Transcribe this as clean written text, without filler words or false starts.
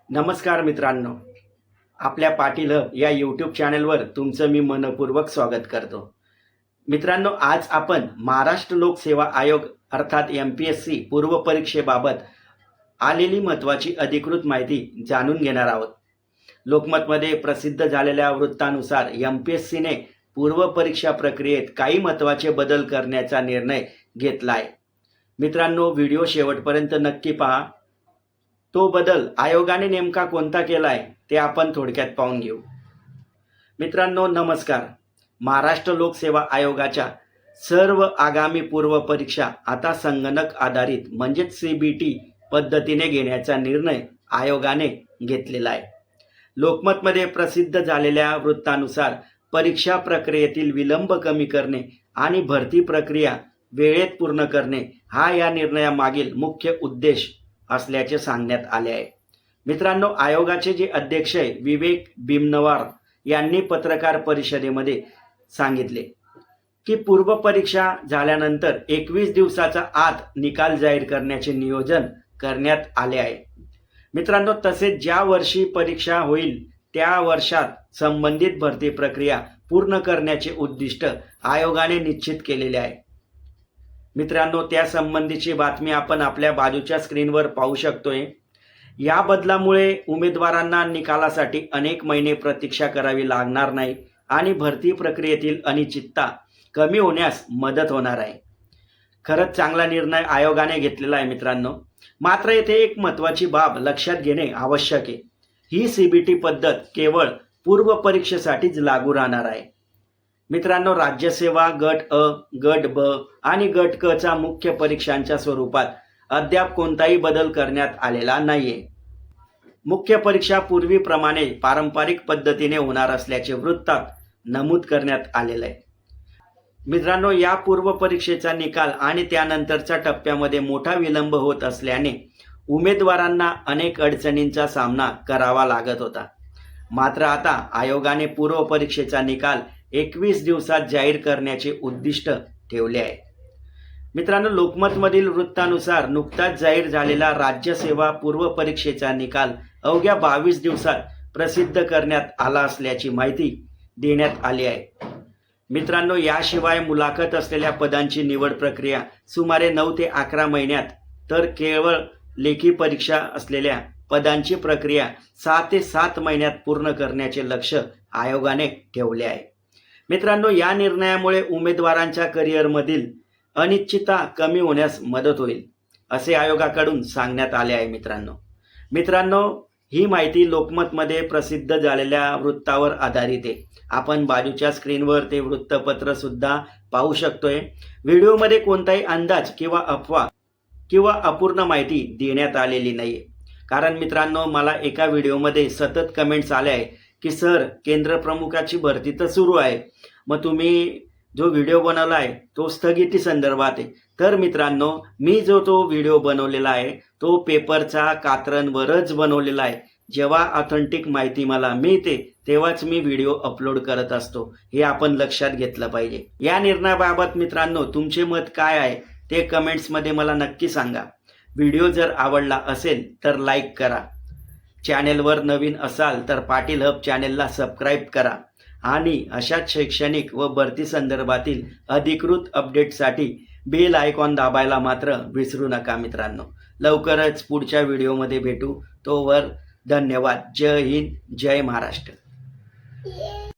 नमस्कार मित्रांनो, आपल्या पाटील हब या यूट्यूब चॅनलवर तुमचं मी मनपूर्वक स्वागत करतो। मित्रांनो, आज आपण महाराष्ट्र लोकसेवा आयोग अर्थात MPSC पूर्व परीक्षेबाबत आलेली महत्त्वाची अधिकृत माहिती जाणून घेणार आहोत। लोकमतमध्ये प्रसिद्ध झालेल्या वृत्तानुसार MPSCने पूर्व परीक्षा प्रक्रियेत काही महत्त्वाचे बदल करण्याचा निर्णय घेतला आहे। मित्रांनो, व्हिडिओ शेवटपर्यंत नक्की पहा। तो बदल आयोगाने नेमका कोणता केला आहे ते आपण थोडक्यात पाहून घेऊ। मित्रांनो नमस्कार, महाराष्ट्र लोकसेवा आयोगाच्या सर्व आगामी पूर्व परीक्षा आता संगणक आधारित म्हणजेच CBT पद्धतीने घेण्याचा निर्णय आयोगाने घेतलेला आहे। लोकमतमध्ये प्रसिद्ध झालेल्या वृत्तानुसार परीक्षा प्रक्रियेतील विलंब कमी करणे आणि भरती प्रक्रिया वेळेत पूर्ण करणे हा या निर्णयामागील मुख्य उद्देश असल्याचे सांगण्यात आले आहे। मित्रांनो, आयोगाचे जे अध्यक्ष आहे विवेक भीमनवार यांनी पत्रकार परिषदेमध्ये सांगितले की पूर्व परीक्षा झाल्यानंतर 21 दिवसाचा आत निकाल जाहीर करण्याचे नियोजन करण्यात आले आहे। मित्रांनो, तसेच ज्या वर्षी परीक्षा होईल त्या वर्षात संबंधित भरती प्रक्रिया पूर्ण करण्याचे उद्दिष्ट आयोगाने निश्चित केलेले आहे। मित्रांनो, त्या संबंधीची बातमी आपण आपल्या बाजूच्या स्क्रीनवर पाहू शकतोय। या बदलामुळे उमेदवारांना निकालासाठी अनेक महिने प्रतीक्षा करावी लागणार नाही आणि भरती प्रक्रियेतील अनिश्चितता कमी होण्यास मदत होणार आहे। खरंच चांगला निर्णय आयोगाने घेतलेला आहे मित्रांनो। मात्र येथे एक महत्त्वाची बाब लक्षात घेणे आवश्यक आहे। ही CBT पद्धत केवळ पूर्व परीक्षेसाठीच लागू राहणार आहे। मित्रांनो, राज्यसेवा गट अ, गट ब आणि गट क च्या मुख्य परीक्षांच्या स्वरूपात अद्याप कोणताही बदल करण्यात आलेला नाहीये। मुख्य परीक्षा पूर्वीप्रमाणे पारंपरिक पद्धतीने होणार असल्याचे वृत्तात नमूद करण्यात आलेले आहे। मित्रांनो, या पूर्व परीक्षेचा निकाल आणि त्यानंतरच्या टप्प्यामध्ये मोठा विलंब होत असल्याने उमेदवारांना अनेक अडचणींचा सामना करावा लागत होता। मात्र आता आयोगाने पूर्व परीक्षेचा निकाल 21 दिवसात जाहीर करण्याचे उद्दिष्ट ठेवले आहे। मित्रांनो, लोकमतमधील वृत्तानुसार नुकताच जाहीर झालेला राज्यसेवा पूर्व परीक्षेचा निकाल अवघ्या 22 दिवसात प्रसिद्ध करण्यात आला असल्याची माहिती देण्यात आली आहे। मित्रांनो, याशिवाय मुलाखत असलेल्या पदांची निवड प्रक्रिया सुमारे 9 ते 11 महिन्यात तर केवळ लेखी परीक्षा असलेल्या पदांची प्रक्रिया 6 ते 7 महिन्यात पूर्ण करण्याचे लक्ष्य आयोगाने ठेवले आहे। मित्रांनो, या निर्णयामुळे उमेदवारांच्या करिअरमधील अनिश्चितता कमी होण्यास मदत होईल असे आयोगाकडून सांगण्यात आले आहे। मित्रांनो, ही माहिती लोकमतमध्ये प्रसिद्ध झालेल्या वृत्तावर आधारित आहे। आपण बाजूच्या स्क्रीनवर ते वृत्तपत्र सुद्धा पाहू शकतोय। व्हिडिओमध्ये कोणताही अंदाज किंवा अफवा किंवा अपूर्ण माहिती देण्यात आलेली नाहीये। कारण मित्रांनो, मला एका व्हिडिओमध्ये सतत कमेंट्स आले आहे की सर, केंद्र प्रमुखाची भरती तर सुरू आहे, मग तुम्ही जो व्हिडिओ बनवला आहे तो स्थगिती संदर्भात आहे। तर मित्रांनो, मी जो तो व्हिडिओ बनवलेला आहे तो पेपरचा कात्रणावरच बनवलेला आहे। जेव्हा ऑथेंटिक माहिती मला मिळते तेव्हाच मी व्हिडिओ अपलोड करत असतो, हे आपण लक्षात घेतलं पाहिजे। या निर्णयाबाबत मित्रांनो तुमचे मत काय आहे ते कमेंट्समध्ये मला नक्की सांगा। व्हिडिओ जर आवडला असेल तर लाईक करा। चॅनेलवर नवीन असाल तर पाटील हब चॅनेलला सबस्क्राईब करा आणि अशाच शैक्षणिक व भरती संदर्भातील अधिकृत अपडेटसाठी बेल आयकॉन दाबायला मात्र विसरू नका मित्रांनो। लवकरच पुढच्या व्हिडिओमध्ये भेटू। तोवर धन्यवाद। जय हिंद, जय महाराष्ट्र।